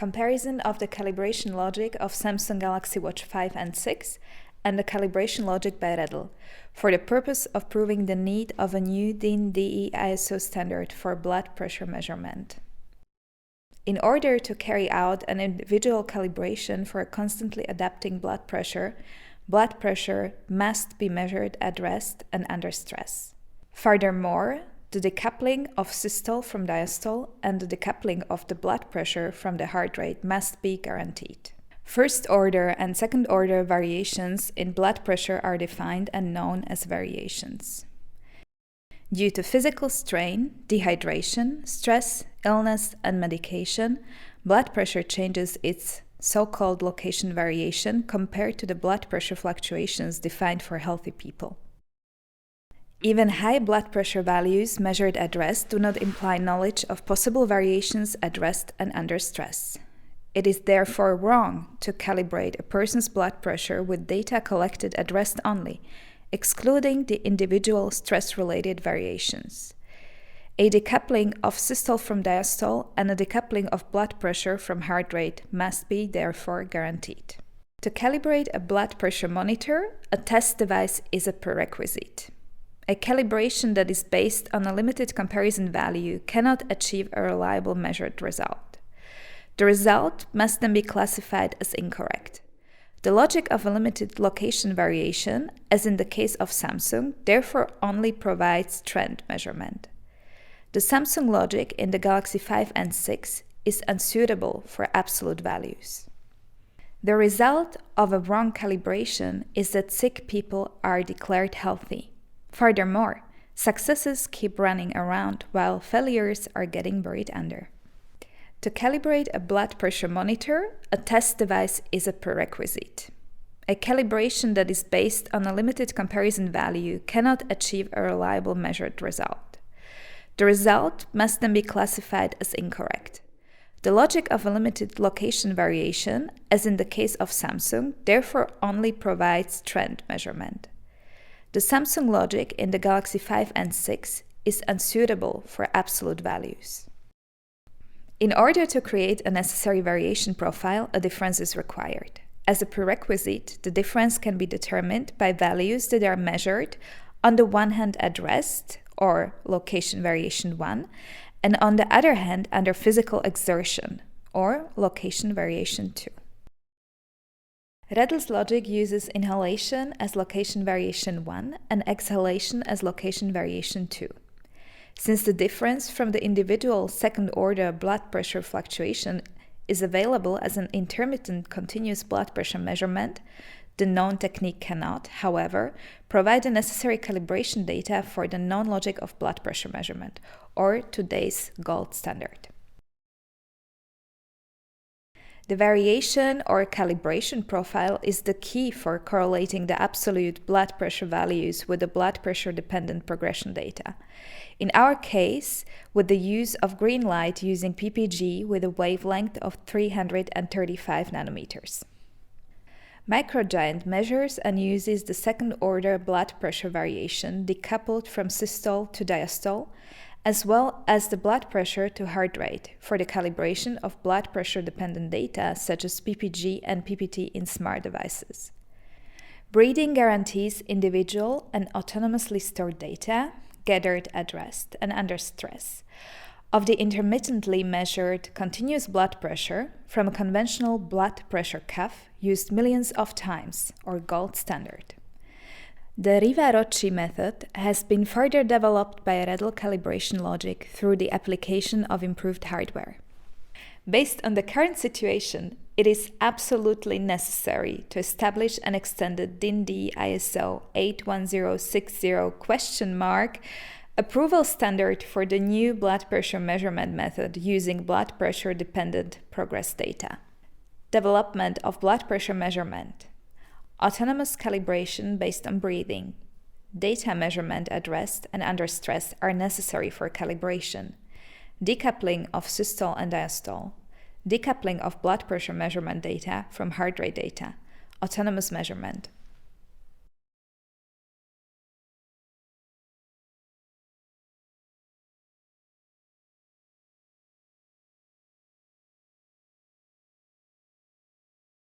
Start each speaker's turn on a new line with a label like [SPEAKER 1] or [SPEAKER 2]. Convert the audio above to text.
[SPEAKER 1] Comparison of the calibration logic of Samsung Galaxy Watch 5 and 6 and the calibration logic by Redtel for the purpose of proving the need of a new DIN-DE ISO standard for blood pressure measurement. In order to carry out an individual calibration for a constantly adapting blood pressure must be measured at rest and under stress. Furthermore, the decoupling of systole from diastole and the decoupling of the blood pressure from the heart rate must be guaranteed. First order and second order variations in blood pressure are defined and known as variations. Due to physical strain, dehydration, stress, illness, and medication, blood pressure changes its so-called location variation compared to the blood pressure fluctuations defined for healthy people. Even high blood pressure values measured at rest do not imply knowledge of possible variations at rest and under stress. It is therefore wrong to calibrate a person's blood pressure with data collected at rest only, excluding the individual stress-related variations. A decoupling of systole from diastole and a decoupling of blood pressure from heart rate must be therefore guaranteed. To calibrate a blood pressure monitor, a test device is a prerequisite. A calibration that is based on a limited comparison value cannot achieve a reliable measured result. The result must then be classified as incorrect. The logic of a limited location variation, as in the case of Samsung, therefore only provides trend measurement. The Samsung logic in the Galaxy 5 and 6 is unsuitable for absolute values. The result of a wrong calibration is that sick people are declared healthy. Furthermore, successes keep running around while failures are getting buried under. To calibrate a blood pressure monitor, a test device is a prerequisite. A calibration that is based on a limited comparison value cannot achieve a reliable measured result. The result must then be classified as incorrect. The logic of a limited location variation, as in the case of Samsung, therefore only provides trend measurement. The Samsung logic in the Galaxy 5 and 6 is unsuitable for absolute values. In order to create a necessary variation profile, a difference is required. As a prerequisite, the difference can be determined by values that are measured on the one hand at rest, or location variation 1, and on the other hand under physical exertion, or location variation 2. Redtel's logic uses inhalation as location variation 1 and exhalation as location variation 2. Since the difference from the individual second-order blood pressure fluctuation is available as an intermittent continuous blood pressure measurement, the known technique cannot, however, provide the necessary calibration data for the known logic of blood pressure measurement, or today's gold standard. The variation or calibration profile is the key for correlating the absolute blood pressure values with the blood pressure-dependent progression data. In our case, with the use of green light using PPG with a wavelength of 335 nanometers. Microgiant measures and uses the second-order blood pressure variation decoupled from systole to diastole, as well as the blood pressure to heart rate for the calibration of blood pressure-dependent data such as PPG and PPT in smart devices. Breathing guarantees individual and autonomously stored data, gathered at rest and under stress, of the intermittently measured continuous blood pressure from a conventional blood pressure cuff used millions of times, or gold standard. The Riva-Rocci method has been further developed by Redtel calibration logic through the application of improved hardware. Based on the current situation, it is absolutely necessary to establish an extended DIN-DE ISO 81060 approval standard for the new blood pressure measurement method using blood pressure-dependent progress data. Development of blood pressure measurement. Autonomous calibration based on breathing. Data measurement at rest and under stress are necessary for calibration. Decoupling of systole and diastole. Decoupling of blood pressure measurement data from heart rate data. Autonomous measurement.